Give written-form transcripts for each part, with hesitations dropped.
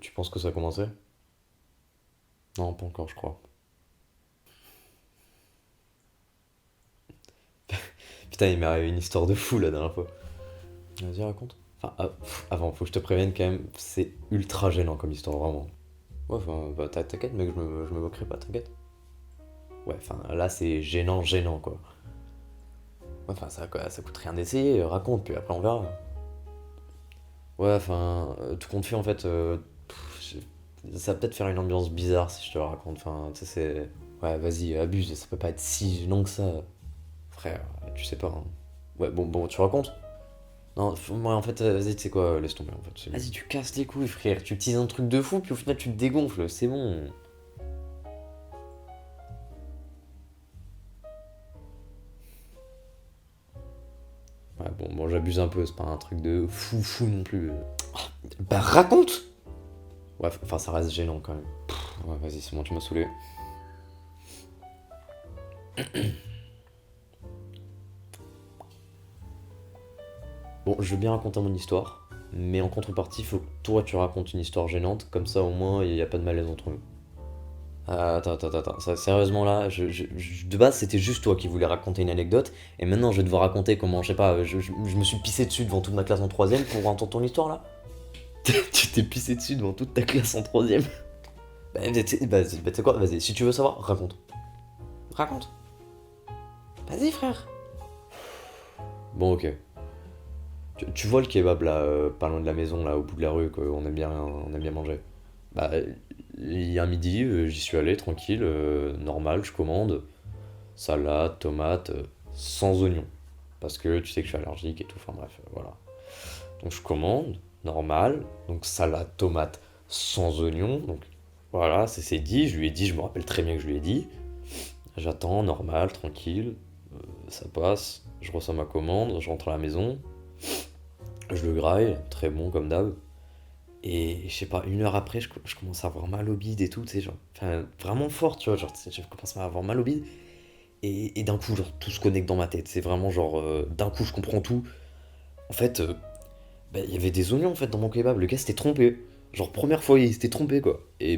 Tu penses que ça a commencé? Non, pas encore, je crois. Putain, il m'est arrivé une histoire de fou la dernière fois. Vas-y, raconte. Enfin, avant, faut que je te prévienne quand même, c'est ultra gênant comme histoire, vraiment. Ouais, enfin, bah, t'inquiète, mec, je me moquerai pas, t'inquiète. Ouais, enfin, là, c'est gênant, gênant, quoi. Ouais, enfin, ça coûte rien d'essayer, raconte, puis après on verra. Ouais, enfin, tout compte fait, en fait, ça va peut-être faire une ambiance bizarre si je te le raconte. Enfin, tu sais, c'est. Ouais, vas-y, abuse, ça peut pas être si gênant que ça. Frère, tu sais pas, hein. Ouais, bon, tu racontes? Non, moi en fait, vas-y, tu sais quoi, laisse tomber en fait. Vas-y, tu casses les couilles, frère. Tu utilises un truc de fou, puis au final, tu te dégonfles, c'est bon. Ouais, bon, j'abuse un peu, c'est pas un truc de fou fou non plus. Bah, raconte! Ouais, enfin, ça reste gênant quand même. Ouais, vas-y, c'est bon, tu m'as saoulé. Bon, je veux bien raconter mon histoire, mais en contrepartie, faut que toi tu racontes une histoire gênante, comme ça au moins il n'y a pas de malaise entre nous. Attends. Sérieusement là, de base c'était juste toi qui voulais raconter une anecdote, et maintenant je vais devoir raconter comment, je sais pas, je me suis pissé dessus devant toute ma classe en troisième pour entendre ton histoire là. Tu t'es pissé dessus devant toute ta classe en troisième. Tu sais quoi, vas-y, si tu veux savoir, raconte. Raconte. Vas-y frère. Bon ok. Tu vois le kebab là, pas loin de la maison là, au bout de la rue, on aime bien manger. Bah, il y a un midi, j'y suis allé tranquille, normal, je commande. Salade, tomate, sans oignon. Parce que tu sais que je suis allergique et tout, enfin bref, voilà. Donc je commande, normal, donc salade, tomate, sans oignon, donc voilà, c'est dit, je lui ai dit, je me rappelle très bien que je lui ai dit. J'attends, normal, tranquille, ça passe, je reçois ma commande, je rentre à la maison, je le graille, très bon comme d'hab. Et je sais pas, une heure après, je commence à avoir mal au bide et tout, tu sais, genre, enfin, vraiment fort, tu vois, genre, tu sais, je commence à avoir mal au bide. Et d'un coup, genre, tout se connecte dans ma tête. C'est vraiment genre, d'un coup, je comprends tout. En fait, bah, il y avait des oignons en fait dans mon kebab. Le gars s'était trompé. Genre, première fois, il s'était trompé quoi. Et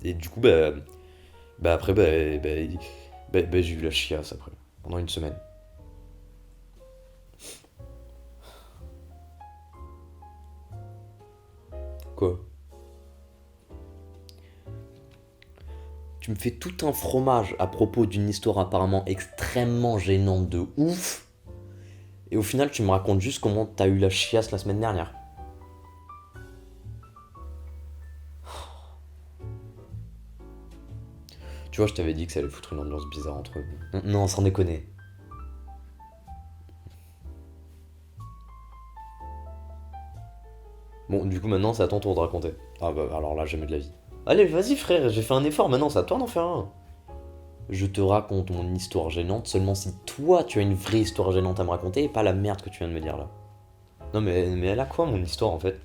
du coup, après, j'ai eu la chiasse après. Pendant une semaine. Quoi? Tu me fais tout un fromage à propos d'une histoire apparemment extrêmement gênante de ouf. Et au final, tu me racontes juste comment t'as eu la chiasse la semaine dernière. Tu vois, je t'avais dit que ça allait foutre une ambiance bizarre entre eux. Non, sans déconner. Bon, du coup, maintenant, c'est à ton tour de raconter. Ah bah, alors là, jamais de la vie. Allez, vas-y, frère, j'ai fait un effort, maintenant, c'est à toi d'en faire un. Je te raconte mon histoire gênante seulement si toi, tu as une vraie histoire gênante à me raconter et pas la merde que tu viens de me dire là. Non, mais elle a quoi, mon histoire, en fait?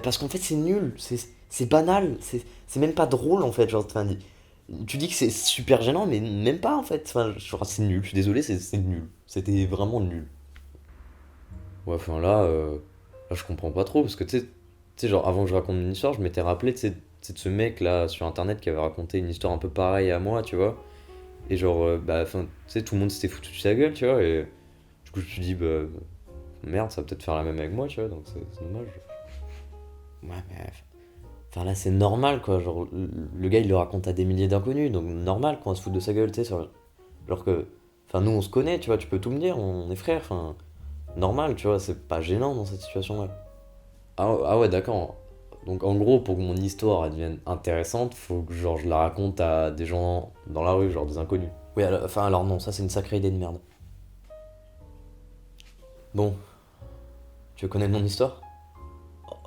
Parce qu'en fait, c'est nul, c'est banal, c'est même pas drôle, en fait. Genre, enfin, tu dis que c'est super gênant, mais même pas, en fait. Enfin, genre, c'est nul, je suis désolé, c'est nul. C'était vraiment nul. Ouais, enfin là, je comprends pas trop parce que tu sais, genre avant que je raconte une histoire, je m'étais rappelé de ce mec là sur internet qui avait raconté une histoire un peu pareille à moi, tu vois. Et genre, bah, enfin, tu sais, tout le monde s'était foutu de sa gueule, tu vois. Et du coup, je me suis dit, bah, merde, ça va peut-être faire la même avec moi, tu vois, donc c'est dommage. Ouais, mais. Enfin là, c'est normal quoi. Genre, le gars il le raconte à des milliers d'inconnus, donc normal qu'on se fout de sa gueule, tu sais. Genre que. Enfin, nous on se connaît, tu vois, tu peux tout me dire, on est frères, enfin. Normal, tu vois, c'est pas gênant dans cette situation-là. Ah ouais, d'accord. Donc en gros, pour que mon histoire elle devienne intéressante, faut que genre je la raconte à des gens dans la rue, genre des inconnus. Oui, enfin alors non, ça c'est une sacrée idée de merde. Bon, tu veux connaître mon histoire?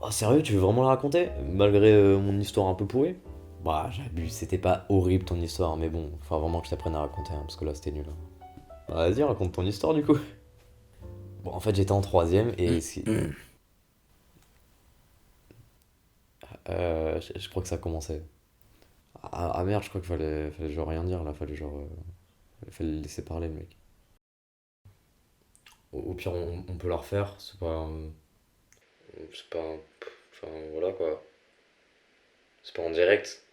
Oh sérieux, tu veux vraiment la raconter? Malgré mon histoire un peu pourrie? Bah j'abuse, c'était pas horrible ton histoire, mais bon, faut vraiment que je t'apprenne à raconter, hein, parce que là c'était nul, hein. Bah vas-y, raconte ton histoire du coup. Bon, en fait j'étais en troisième et je crois que ça commençait. Merde, je crois qu'il fallait genre rien dire là, fallait genre. Fallait le laisser parler, le mec. Au pire, on peut la refaire, c'est pas. C'est pas. Enfin, voilà quoi. C'est pas en direct.